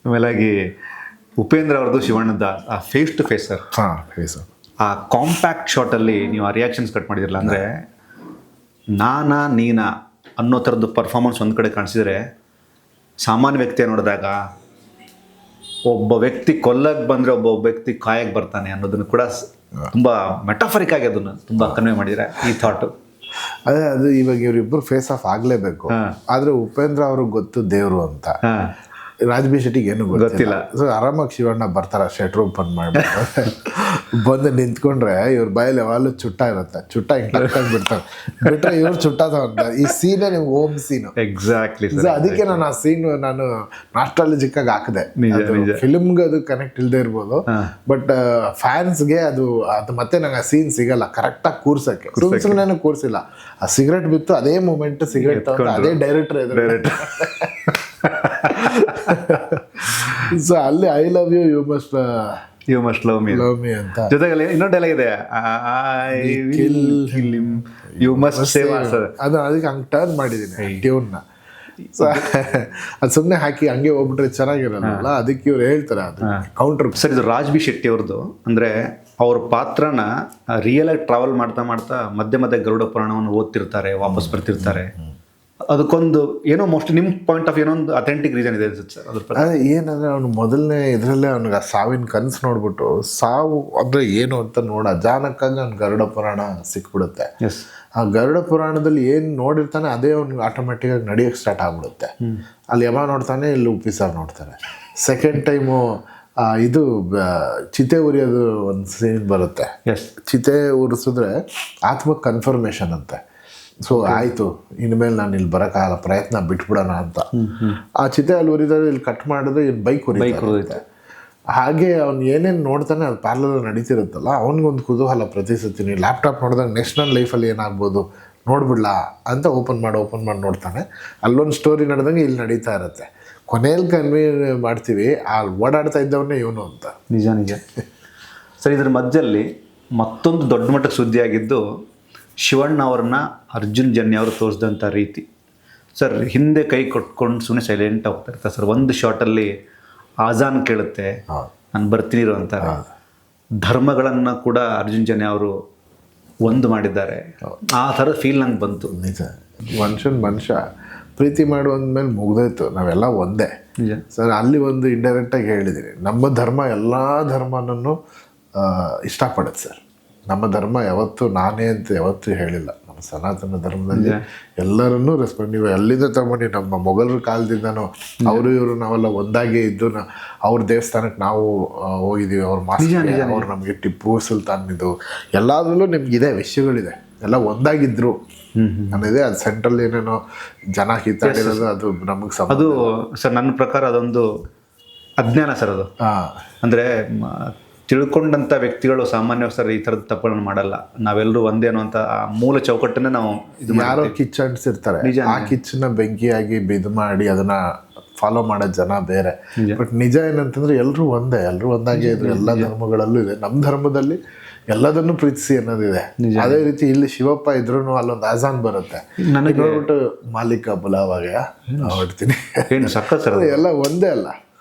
ಆಮೇಲಾಗಿ ಉಪೇಂದ್ರ ಅವ್ರದ್ದು ಶಿವಣ್ಣದ ಆ face to face sir, ಹಾಂ ಫೇಸ್ ಆ ಕಾಂಪ್ಯಾಕ್ಟ್ ಶಾಟಲ್ಲಿ ನೀವು ಆ ರಿಯಾಕ್ಷನ್ಸ್ ಕಟ್ ಮಾಡಿದಿರಲ್ಲ, ಅಂದರೆ ನೀನಾ ಅನ್ನೋ ಥರದ್ದು ಪರ್ಫಾರ್ಮೆನ್ಸ್ ಒಂದು ಕಡೆ ಕಾಣಿಸಿದರೆ, ಸಾಮಾನ್ಯ ವ್ಯಕ್ತಿಯ ನೋಡಿದಾಗ ಒಬ್ಬ ವ್ಯಕ್ತಿ ಕೊಲ್ಲಕ್ಕೆ ಬಂದರೆ ಒಬ್ಬ ವ್ಯಕ್ತಿ ಕಾಯಕ್ಕೆ ಬರ್ತಾನೆ ಅನ್ನೋದನ್ನು ಕೂಡ ತುಂಬ ಮೆಟಾಫರಿಕ್ ಆಗಿ ಅದನ್ನು ತುಂಬ ಕನ್ವೆ ಮಾಡಿದರೆ ಈ ಥಾಟು. ಅದೇ ಅದು ಇವಾಗ ಇವರಿಬ್ಬರು ಫೇಸ್ ಆಫ್ ಆಗಲೇಬೇಕು. ಆದರೆ ಉಪೇಂದ್ರ ಅವ್ರಿಗೆ ಗೊತ್ತು ದೇವರು ಅಂತ, ರಾಜ್ ಬಿ ಶೆಟ್ಟಿಗೆ ಏನು ಗೊತ್ತಿಲ್ಲ. ಸೊ ಆರಾಮಾಗಿ ಶಿವಣ್ಣ ಬರ್ತಾರೆ, ಶೆಟ್ರ್ ಓಪನ್ ಮಾಡ್ಬಿಟ್ಟು ಬಂದು ನಿಂತ್ಕೊಂಡ್ರೆ ಇವ್ರ ಬಾಯಲ್ಲಿ ಯಾವಾಗಲೂ ಚುಟ್ಟ ಇರುತ್ತೆ, ಚುಟ್ಟ ಹಿಂಗೆ ಬಿಡ್ತಾರೆ, ಬಿಟ್ಟರೆ ಇವ್ರು ಚುಟ್ಟದ ಅಂತ. ಈ ಸೀನೇ ನಿಮ್ಗೆ ಓಮ್ ಸೀನು ಎಕ್ಸಾಕ್ಟ್ಲಿ. ಅದಕ್ಕೆ ನಾನು ಆ ಸೀನ್ ನಾನು ನಾಸ್ಟಾಲಜಿಕ್ಕಾಗಿ ಹಾಕಿದೆ. ಫಿಲ್ಮ್ಗೆ ಅದು ಕನೆಕ್ಟ್ ಇಲ್ಲದೆ ಇರ್ಬೋದು, ಬಟ್ ಫ್ಯಾನ್ಸ್ಗೆ ಅದು ಮತ್ತೆ ನಂಗೆ ಆ ಸೀನ್ ಸಿಗಲ್ಲ ಕರೆಕ್ಟಾಗಿ ಕೂರ್ಸೋಕ್ಕೆ. ಸುಮ್ಮನೆ ಕೂರಿಸಿಲ್ಲ, ಆ ಸಿಗರೆಟ್ ಬಿತ್ತು ಅದೇ ಮೂಮೆಂಟ್, ಸಿಗರೆಟ್ ಅದೇ ಡೈರೆಕ್ಟರ್ ಸೊ ಅಲ್ಲಿ I love you you must love me ಅಂತ ಜೊತೆಗೆ ಇನ್ನೊಂದು ಡೈಲಾಗ್ ಇದೆ, ಯು ಮಸ್ಟ್ ಸೇವ್. ಅದು ಅದಕ್ಕೆ ಹಂಗೆ ಟರ್ನ್ ಮಾಡಿದ್ದೀನಿ ಟ್ಯೂನ್ನ. ಸೊ ಅದು ಸುಮ್ಮನೆ ಹಾಕಿ ಹಂಗೆ ಹೋಗ್ಬಿಟ್ರೆ ಚೆನ್ನಾಗಿರಲ್ಲ, ಅದಕ್ಕೆ ಇವ್ರು ಹೇಳ್ತಾರೆ ಅದು ಕೌಂಟರ್. ಸರ್, ಇದು ರಾಜ್ ಬಿ ಶೆಟ್ಟಿ ಅವ್ರದ್ದು. ಅಂದರೆ ಅವ್ರ ಪಾತ್ರನ ರಿಯಲ್ ಆಗಿ ಟ್ರಾವೆಲ್ ಮಾಡ್ತಾ ಮಾಡ್ತಾ ಮಧ್ಯೆ ಮಧ್ಯೆ ಗರುಡ ಪುರಾಣವನ್ನು ಓದ್ತಿರ್ತಾರೆ, ವಾಪಸ್ ಬರ್ತಿರ್ತಾರೆ. ಅದಕ್ಕೊಂದು ಏನೋ ಮೋಸ್ಟ್ಲಿ ನಿಮ್ಮ ಪಾಯಿಂಟ್ ಆಫ್ ಏನೋ ಒಂದು ಅಥೆಂಟಿಕ್ ರೀಸನ್ ಇದೆ ಅನ್ಸುತ್ತೆ ಸರ್. ಅದೇ ಏನಂದರೆ ಅವ್ನು ಮೊದಲನೇ ಇದರಲ್ಲೇ ಅವ್ನಿಗೆ ಆ ಸಾವಿನ ಕನಸು ನೋಡ್ಬಿಟ್ಟು ಸಾವು ಅಂದರೆ ಏನು ಅಂತ ಅಚಾನಕ್ಕಾಗಿ ಅವ್ನು ಗರುಡ ಪುರಾಣ ಸಿಕ್ಬಿಡುತ್ತೆ. ಆ ಗರುಡ ಪುರಾಣದಲ್ಲಿ ಏನು ನೋಡಿರ್ತಾನೆ ಅದೇ ಅವ್ನಿಗೆ ಆಟೋಮೆಟಿಕ್ಕಾಗಿ ನಡೆಯೋಕ್ಕೆ ಸ್ಟಾರ್ಟ್ ಆಗ್ಬಿಡುತ್ತೆ. ಅಲ್ಲಿ ಯಮ ನೋಡ್ತಾನೆ, ಇಲ್ಲಿ ಉಪ್ಪಿಸಾರ್ ನೋಡ್ತಾನೆ. ಸೆಕೆಂಡ್ ಟೈಮು ಇದು ಚಿತೆ ಉರಿಯೋದು ಒಂದು ಸೀನ್ ಬರುತ್ತೆ. ಚಿತೆ ಉರಿಸಿದ್ರೆ ಆತ್ಮ ಕನ್ಫರ್ಮೇಷನ್ ಅಂತೆ. ಸೊ ಆಯಿತು, ಇನ್ಮೇಲೆ ನಾನು ಇಲ್ಲಿ ಬರೋಕ್ಕಾಗಲ್ಲ, ಪ್ರಯತ್ನ ಬಿಟ್ಬಿಡೋಣ ಅಂತ. ಆ ಚಿತೆ ಅಲ್ಲಿ ಉರಿದ್ರೆ ಇಲ್ಲಿ ಕಟ್ ಮಾಡಿದ್ರೆ ಇಲ್ಲಿ ಬೈಕ್ ಉರಿಯುತ್ತೆ. ಹಾಗೆ ಅವ್ನು ಏನೇನು ನೋಡ್ತಾನೆ ಅದು ಪ್ಯಾರಲಲ್ ನಡೀತಿರುತ್ತಲ್ಲ, ಅವ್ನಿಗೊಂದು ಕುತೂಹಲ ಪ್ರತಿ ಸತಿ. ನೀವು ಲ್ಯಾಪ್ಟಾಪ್ ನೋಡಿದಾಗ ನೆಕ್ಸ್ಟ್ ನನ್ನ ಲೈಫಲ್ಲಿ ಏನಾಗ್ಬೋದು ನೋಡ್ಬಿಡ್ಲಾ ಅಂತ ಓಪನ್ ಮಾಡಿ ನೋಡ್ತಾನೆ. ಅಲ್ಲೊಂದು ಸ್ಟೋರಿ ನಡೆದಂಗೆ ಇಲ್ಲಿ ನಡೀತಾ ಇರುತ್ತೆ. ಕೊನೆಯಲ್ಲಿ ಕನ್ವೆ ಮಾಡ್ತೀವಿ ಆ ಓಡಾಡ್ತಾ ಇದ್ದವನ್ನೇ ಇವನು ಅಂತ. ನಿಜ ಸರ್. ಇದ್ರ ಮಧ್ಯದಲ್ಲಿ ಮತ್ತೊಂದು ದೊಡ್ಡ ಮಟ್ಟಕ್ಕೆ ಸುದ್ದಿಯಾಗಿದ್ದು ಶಿವಣ್ಣ ಅವ್ರನ್ನ ಅರ್ಜುನ್ ಜನ್ಯ ಅವರು ತೋರಿಸಿದಂಥ ರೀತಿ. ಸರ್, ಹಿಂದೆ ಕೈ ಕೊಟ್ಕೊಂಡು ಸುಮ್ಮನೆ ಸೈಲೆಂಟ್ ಹೋಗ್ತಾ ಇರ್ತಾರೆ ಸರ್. ಒಂದು ಶಾರ್ಟಲ್ಲಿ ಆಜಾನ್ ಕೇಳುತ್ತೆ, ನಾನು ಬರ್ತೀನಿ ಅಂತ. ಧರ್ಮಗಳನ್ನು ಕೂಡ ಅರ್ಜುನ್ ಜನ್ಯ ಅವರು ಒಂದು ಮಾಡಿದ್ದಾರೆ. ಆ ಥರದ ಫೀಲ್ ನಂಗೆ ಬಂತು. ನಿಜ, ಮನುಷ್ಯ ಪ್ರೀತಿ ಮಾಡುವಂದ್ಮೇಲೆ ಮುಗ್ದೋಯ್ತು, ನಾವೆಲ್ಲ ಒಂದೇ. ಸರ್, ಅಲ್ಲಿ ಒಂದು ಇಂಡೈರೆಕ್ಟಾಗಿ ಹೇಳಿದ್ದೀನಿ, ನಮ್ಮ ಧರ್ಮ ಎಲ್ಲ ಧರ್ಮನೂ ಇಷ್ಟಪಡುತ್ತೆ ಸರ್. ನಮ್ಮ ಧರ್ಮ ಯಾವತ್ತೂ ನಾನೇ ಅಂತ ಯಾವತ್ತೂ ಹೇಳಿಲ್ಲ. ನಮ್ಮ ಸನಾತನ ಧರ್ಮದಲ್ಲಿ ಎಲ್ಲರನ್ನೂ ರೆಸ್ಪೆಕ್ಟ್. ನೀವು ಎಲ್ಲಿಂದ ತಗೊಂಡು ನಮ್ಮ ಮೊಘಲರ ಕಾಲದಿಂದನೂ ಅವರು ಇವರು ನಾವೆಲ್ಲ ಒಂದಾಗೇ ಇದ್ದು ಅವ್ರ ದೇವಸ್ಥಾನಕ್ಕೆ ನಾವು ಹೋಗಿದ್ದೀವಿ, ಅವ್ರ ಮಾಸ್ಟರ್ ಅವ್ರು ನಮಗೆ ಟಿಪ್ಪು ಸುಲ್ತಾನ್ ಇದು ಎಲ್ಲದರಲ್ಲೂ ನಿಮ್ಗಿದೆ ವಿಷಯಗಳಿದೆ, ಎಲ್ಲ ಒಂದಾಗಿದ್ರು ಅನ್ನೋದೇ. ಅದು ಸೆಂಟ್ರಲ್ ಏನೇನೋ ಜನ ಕಿತ್ತಾಡಿರೋದು ಅದು ನಮಗೆ ಅದು ಸರ್. ನನ್ನ ಪ್ರಕಾರ ಅದೊಂದು ಅಜ್ಞಾನ ಸರ್ ಅದು. ಅಂದರೆ ತಿಳ್ಕೊಂಡಂಥ ವ್ಯಕ್ತಿಗಳು ಸಾಮಾನ್ಯವಾಗಿ ಸರ್ ಈ ಥರದ ತಪ್ಪುಗಳನ್ನು ಮಾಡಲ್ಲ. ನಾವೆಲ್ಲರೂ ಒಂದೇ ಅನ್ನುವಂಥ ಆ ಮೂಲ ಚೌಕಟ್ಟನ್ನೇ ನಾವು ಇದು ಯಾರೋ ಕಿಚ್ಚು ಅಂಟಿಸಿರ್ತಾರೆ, ಆ ಕಿಚ್ಚನ್ನ ಬೆಂಕಿಯಾಗಿ ಇದು ಮಾಡಿ ಅದನ್ನು ಫಾಲೋ ಮಾಡೋ ಜನ ಬೇರೆ. ಬಟ್ ನಿಜ ಏನಂತಂದರೆ ಎಲ್ಲರೂ ಒಂದೇ, ಎಲ್ಲರೂ ಒಂದಾಗಿ ಇದ್ರು. ಎಲ್ಲ ಧರ್ಮಗಳಲ್ಲೂ ಇದೆ. ನಮ್ಮ ಧರ್ಮದಲ್ಲಿ ಎಲ್ಲದನ್ನು ಪ್ರೀತಿಸಿ ಅನ್ನೋದಿದೆ. ಅದೇ ರೀತಿ ಇಲ್ಲಿ ಶಿವಪ್ಪ ಇದ್ರೂ ಅಲ್ಲೊಂದು ಆಜಾನ್ ಬರುತ್ತೆ. ನನಗೆ ನೋಡ್ಬಿಟ್ಟು ಮಾಲೀಕ ಬುಲಾವಾಗೆ ಹೊಡ್ತೀನಿ, ಸಖತ್ ಸರ್. ಎಲ್ಲ ಒಂದೇ ಅಲ್ಲ.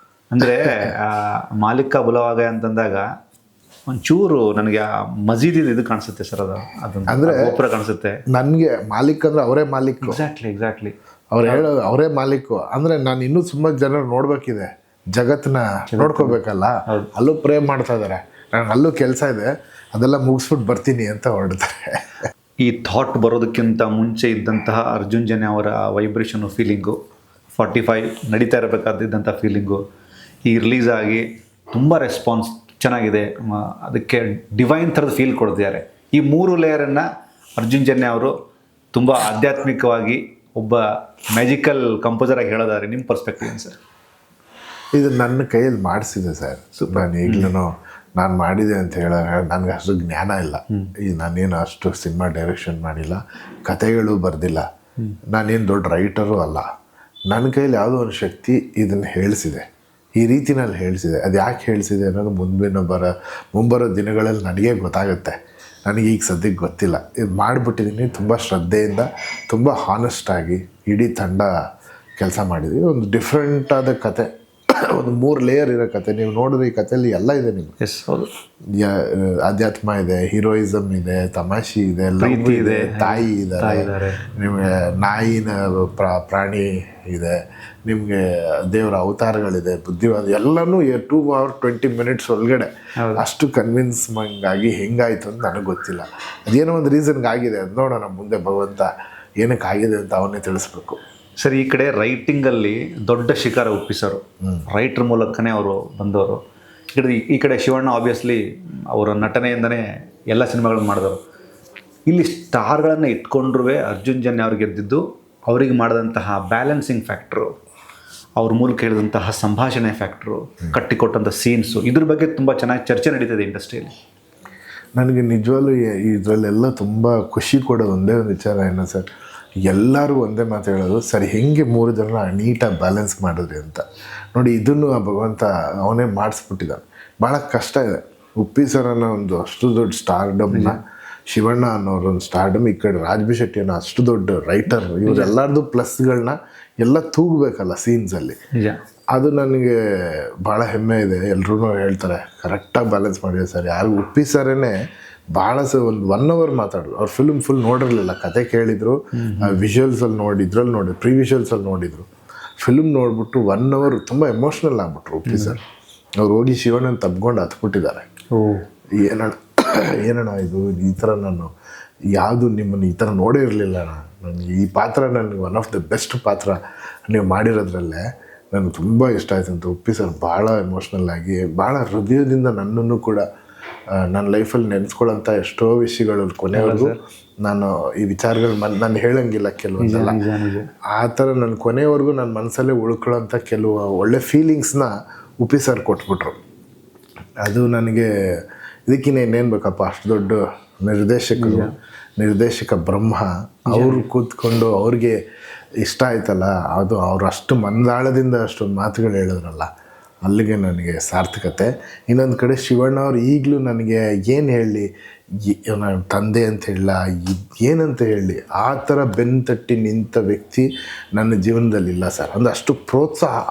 ಅಂದರೆ ಮಾಲೀಕ ಬುಲವಾಗ ಅಂತಂದಾಗ ಒಂಚೂರು ನನಗೆ ಆ ಮಸೀದಿದ ಇದು ಕಾಣಿಸುತ್ತೆ ಸರ್. ಅದು ಅಂದರೆ ಗೋಪುರ ಕಾಣಿಸುತ್ತೆ ನನಗೆ. ಮಾಲೀಕ್ ಅಂದರೆ ಅವರೇ ಮಾಲೀಕ್. ಎಕ್ಸಾಕ್ಟ್ಲಿ ಅವ್ರು ಹೇಳೋದು ಅವರೇ ಮಾಲೀಕು. ಅಂದರೆ ನಾನು ಇನ್ನೂ ತುಂಬ ಜನರು ನೋಡಬೇಕಿದೆ, ಜಗತ್ತನ್ನ ನೋಡ್ಕೋಬೇಕಲ್ಲ. ಅಲ್ಲೂ ಪ್ರೇ ಮಾಡ್ತಾ ಇದ್ದಾರೆ, ನನಗೆ ಅಲ್ಲೂ ಕೆಲಸ ಇದೆ, ಅದೆಲ್ಲ ಮುಗಿಸ್ಬಿಟ್ಟು ಬರ್ತೀನಿ ಅಂತ ಹೊರಡ್ತಾರೆ. ಈ ಥಾಟ್ ಬರೋದಕ್ಕಿಂತ ಮುಂಚೆ ಇದ್ದಂತಹ ಅರ್ಜುನ್ ಜನ್ಯ ಅವರ ವೈಬ್ರೇಷನು, ಫೀಲಿಂಗು, 45 ನಡೀತಾ ಇರಬೇಕಾದಂಥ ಫೀಲಿಂಗು, ಈ ರಿಲೀಸ್ ಆಗಿ ತುಂಬ ರೆಸ್ಪಾನ್ಸ್ ಚೆನ್ನಾಗಿದೆ. ಅದಕ್ಕೆ ಡಿವೈನ್ ಥರದ ಫೀಲ್ ಕೊಡ್ತಿದ್ದಾರೆ. ಈ 3 ಲೇಯರನ್ನು ಅರ್ಜುನ್ ಜನ್ಯ ಅವರು ತುಂಬ ಆಧ್ಯಾತ್ಮಿಕವಾಗಿ ಒಬ್ಬ ಮ್ಯಾಜಿಕಲ್ ಕಂಪೋಸರಾಗಿ ಹೇಳೋದಾದ್ರೆ ನಿಮ್ಮ ಪರ್ಸ್ಪೆಕ್ಟಿವ್ ಏನು ಸರ್? ಇದು ನನ್ನ ಕೈಯಲ್ಲಿ ಮಾಡಿಸಿದೆ ಸರ್. ನಾನು ಈಗಲೂ ನಾನು ಮಾಡಿದೆ ಅಂತ ಹೇಳಿದ್ರೆ ನನಗೆ ಅಷ್ಟು ಜ್ಞಾನ ಇಲ್ಲ. ಈ ನಾನೇನು ಅಷ್ಟು ಸಿನಿಮಾ ಡೈರೆಕ್ಷನ್ ಮಾಡಿಲ್ಲ, ಕಥೆಗಳು ಬರೆದಿಲ್ಲ, ನಾನೇನು ದೊಡ್ಡ ರೈಟರು ಅಲ್ಲ. ನನ್ನ ಕೈಯಲ್ಲಿ ಯಾವುದೋ ಒಂದು ಶಕ್ತಿ ಇದನ್ನು ಹೇಳಿಸಿದೆ, ಈ ರೀತಿನಲ್ಲಿ ಹೇಳಿಸಿದೆ. ಅದು ಯಾಕೆ ಹೇಳಿಸಿದೆ ಅನ್ನೋದು ಮುಂಬರೋ ದಿನಗಳಲ್ಲಿ ನನಗೇ ಗೊತ್ತಾಗುತ್ತೆ. ನನಗೆ ಈಗ ಸದ್ಯಕ್ಕೆ ಗೊತ್ತಿಲ್ಲ. ಇದು ಮಾಡಿಬಿಟ್ಟಿದ್ದೀನಿ ತುಂಬ ಶ್ರದ್ಧೆಯಿಂದ, ತುಂಬ ಹಾನೆಸ್ಟಾಗಿ ಇಡೀ ತಂಡ ಕೆಲಸ ಮಾಡಿದ್ವಿ. ಒಂದು ಡಿಫ್ರೆಂಟಾದ ಕತೆ ಒಂದು 3 ಲೇಯರ್ ಇರೋ ಕತೆ. ನೀವು ನೋಡಿದ್ರೆ ಈ ಕಥೆಯಲ್ಲಿ ಎಲ್ಲ ಇದೆ ನಿಮ್ಗೆ. ಎಸ್, ಹೌದು. ಅಧ್ಯಾತ್ಮ ಇದೆ, ಹೀರೋಯಿಸಮ್ ಇದೆ, ತಮಾಷೆ ಇದೆ, ಲವ್ ಇದೆ, ತಾಯಿ ಇದ್ದಾರೆ, ನಿಮಗೆ ನಾಯಿನ ಪ್ರಾಣಿ ಇದೆ, ನಿಮಗೆ ದೇವರ ಅವತಾರಗಳಿದೆ, ಬುದ್ಧಿವಾದ, ಎಲ್ಲನೂ 2 hour 20 minutes ಒಳಗಡೆ ಅಷ್ಟು ಕನ್ವಿನ್ಸ್ಮೆಂಟ್ ಆಗಿ ಹೆಂಗಾಯ್ತು ಅಂತ ನನಗೆ ಗೊತ್ತಿಲ್ಲ. ಅದೇನೋ ಒಂದು ರೀಸನ್ಗೆ ಆಗಿದೆ, ಅದು ನೋಡೋಣ ಮುಂದೆ ಭಗವಂತ ಏನಕ್ಕೆ ಆಗಿದೆ ಅಂತ ಅವನ್ನೇ ತಿಳಿಸ್ಬೇಕು. ಸರ್, ಈ ಕಡೆ ರೈಟಿಂಗಲ್ಲಿ ದೊಡ್ಡ ಶಿಖರ ಒಪ್ಪಿಸರು, ರೈಟ್ರ್ ಮೂಲಕನೇ ಅವರು ಬಂದವರು. ಈ ಕಡೆ ಶಿವಣ್ಣ ಆಬ್ವಿಯಸ್ಲಿ ಅವರ ನಟನೆಯಿಂದನೇ ಎಲ್ಲ ಸಿನಿಮಾಗಳನ್ನು ಮಾಡಿದವರು. ಇಲ್ಲಿ ಸ್ಟಾರ್ಗಳನ್ನು ಇಟ್ಕೊಂಡ್ರೂ ಅರ್ಜುನ್ ಜನ್ಯ ಅವ್ರು ಗೆದ್ದಿದ್ದು ಅವ್ರಿಗೆ ಮಾಡಿದಂತಹ ಬ್ಯಾಲೆನ್ಸಿಂಗ್ ಫ್ಯಾಕ್ಟ್ರು, ಅವ್ರ ಮೂಲಕ ಹೇಳಿದಂತಹ ಸಂಭಾಷಣೆ ಫ್ಯಾಕ್ಟ್ರು, ಕಟ್ಟಿಕೊಟ್ಟಂಥ ಸೀನ್ಸು, ಇದ್ರ ಬಗ್ಗೆ ತುಂಬ ಚೆನ್ನಾಗಿ ಚರ್ಚೆ ನಡೀತದೆ ಇಂಡಸ್ಟ್ರಿಯಲ್ಲಿ. ನನಗೆ ನಿಜವಾಗ್ಲೂ ಇದರಲ್ಲೆಲ್ಲ ತುಂಬ ಖುಷಿ ಕೊಡೋದು ಒಂದೇ ಒಂದು ವಿಚಾರ ಏನು ಸರ್, ಎಲ್ಲರೂ ಒಂದೇ ಮಾತು ಹೇಳೋದು, ಸರಿ ಹೆಂಗೆ 3 ಜನ ನೀಟಾಗಿ ಬ್ಯಾಲೆನ್ಸ್ ಮಾಡಿದ್ರಿ ಅಂತ. ನೋಡಿ, ಇದನ್ನು ಆ ಭಗವಂತ ಅವನೇ ಮಾಡಿಸ್ಬಿಟ್ಟಿದ್ದಾನೆ. ಭಾಳ ಕಷ್ಟ ಇದೆ. ಉಪ್ಪಿ ಸರ್ ಅನ್ನೋ ಒಂದು ಅಷ್ಟು ದೊಡ್ಡ ಸ್ಟಾರ್ಡಮ್ನ, ಶಿವಣ್ಣ ಅನ್ನೋರು ಒಂದು ಸ್ಟಾರ್ಡಮ್, ಈ ಕಡೆ ರಾಜ್ ಬಿ ಶೆಟ್ಟಿ ಅನ್ನೋ ಅಷ್ಟು ದೊಡ್ಡ ರೈಟರ್, ಇವರೆಲ್ಲರದು ಪ್ಲಸ್ಗಳನ್ನ ಎಲ್ಲ ತೂಗಬೇಕಲ್ಲ ಸೀನ್ಸಲ್ಲಿ. ಅದು ನನಗೆ ಭಾಳ ಹೆಮ್ಮೆ ಇದೆ. ಎಲ್ಲರೂ ಹೇಳ್ತಾರೆ ಕರೆಕ್ಟಾಗಿ ಬ್ಯಾಲೆನ್ಸ್ ಮಾಡಿದೆ ಸರ್. ಯಾರು ಉಪ್ಪಿ ಸರೇ ಭಾಳ ಒಂದು 1 hour ಮಾತಾಡಿದ್ರು. ಅವ್ರು ಫಿಲ್ಮ್ ಫುಲ್ ನೋಡಿರಲಿಲ್ಲ, ಕತೆ ಕೇಳಿದರು, ವಿಜುವಲ್ಸಲ್ಲಿ ನೋಡಿದ್ರು, ಪ್ರೀ ವಿಜುವಲ್ಸಲ್ಲಿ ನೋಡಿದರು. ಫಿಲ್ಮ್ ನೋಡಿಬಿಟ್ಟು 1 hour ತುಂಬ ಎಮೋಷ್ನಲ್ ಆಗ್ಬಿಟ್ರು ಉಪ್ಪಿ ಸರ್. ಅವ್ರು ಹೋಗಿ ಶಿವಣ್ಣನ ತಬ್ಕೊಂಡು ಹತ್ಬಿಟ್ಟಿದ್ದಾರೆ. ಏನಣ್ಣ ಇದು ಈ ಥರ ನಾನು ಯಾವುದು ನಿಮ್ಮನ್ನು ಈ ಥರ ನೋಡೇ ಇರಲಿಲ್ಲ ಅಣ್ಣ, ನನಗೆ ಈ ಪಾತ್ರ ನನಗೆ ಒನ್ ಆಫ್ ದ ಬೆಸ್ಟ್ ಪಾತ್ರ ನೀವು ಮಾಡಿರೋದ್ರಲ್ಲೇ ನನಗೆ ತುಂಬ ಇಷ್ಟ ಆಯ್ತು ಅಂತ ಉಪ್ಪಿ ಸರ್ ಭಾಳ ಎಮೋಷ್ನಲ್ ಆಗಿ, ಭಾಳ ಹೃದಯದಿಂದ ನನ್ನನ್ನು ಕೂಡ ನನ್ನ ಲೈಫಲ್ಲಿ ನೆನೆಸ್ಕೊಳ್ಳೋಂಥ ಎಷ್ಟೋ ವಿಷಯಗಳು ಕೊನೆವರೆಗೂ ನಾನು ಈ ವಿಚಾರಗಳು ನಾನು ಹೇಳೋಂಗಿಲ್ಲ ಕೆಲವೊಂದೆಲ್ಲ, ಆ ಥರ ನನ್ನ ಕೊನೆವರೆಗೂ ನನ್ನ ಮನಸ್ಸಲ್ಲೇ ಉಳ್ಕೊಳ್ಳೋಂಥ ಕೆಲವು ಒಳ್ಳೆ ಫೀಲಿಂಗ್ಸ್ನ ಉಪ್ಪಿ ಸರ್ ಕೊಟ್ಬಿಟ್ರು. ಅದು ನನಗೆ ಇದಕ್ಕಿಂತ ಇನ್ನೇನು ಬೇಕಪ್ಪ, ಅಷ್ಟು ದೊಡ್ಡ ನಿರ್ದೇಶಕ ಬ್ರಹ್ಮ, ಅವರು ಕೂತ್ಕೊಂಡು ಅವ್ರಿಗೆ ಇಷ್ಟ ಆಯ್ತಲ್ಲ, ಅದು ಅವ್ರು ಅಷ್ಟು ಮಂದಾಳದಿಂದ ಅಷ್ಟೊಂದು ಮಾತುಗಳು ಹೇಳಿದ್ರಲ್ಲ, ಅಲ್ಲಿಗೆ ನನಗೆ ಸಾರ್ಥಕತೆ. ಇನ್ನೊಂದು ಕಡೆ ಶಿವಣ್ಣ ಅವ್ರು ಈಗಲೂ ನನಗೆ ಏನು ಹೇಳಲಿ, ನಾನು ತಂದೆ ಅಂತ ಹೇಳಲ್ಲ, ಏನಂತ ಹೇಳಲಿ, ಆ ಥರ ಬೆನ್ನು ತಟ್ಟಿ ನಿಂತ ವ್ಯಕ್ತಿ ನನ್ನ ಜೀವನದಲ್ಲಿಲ್ಲ ಸರ್. ಅಂದರೆ ಅಷ್ಟು ಪ್ರೋತ್ಸಾಹ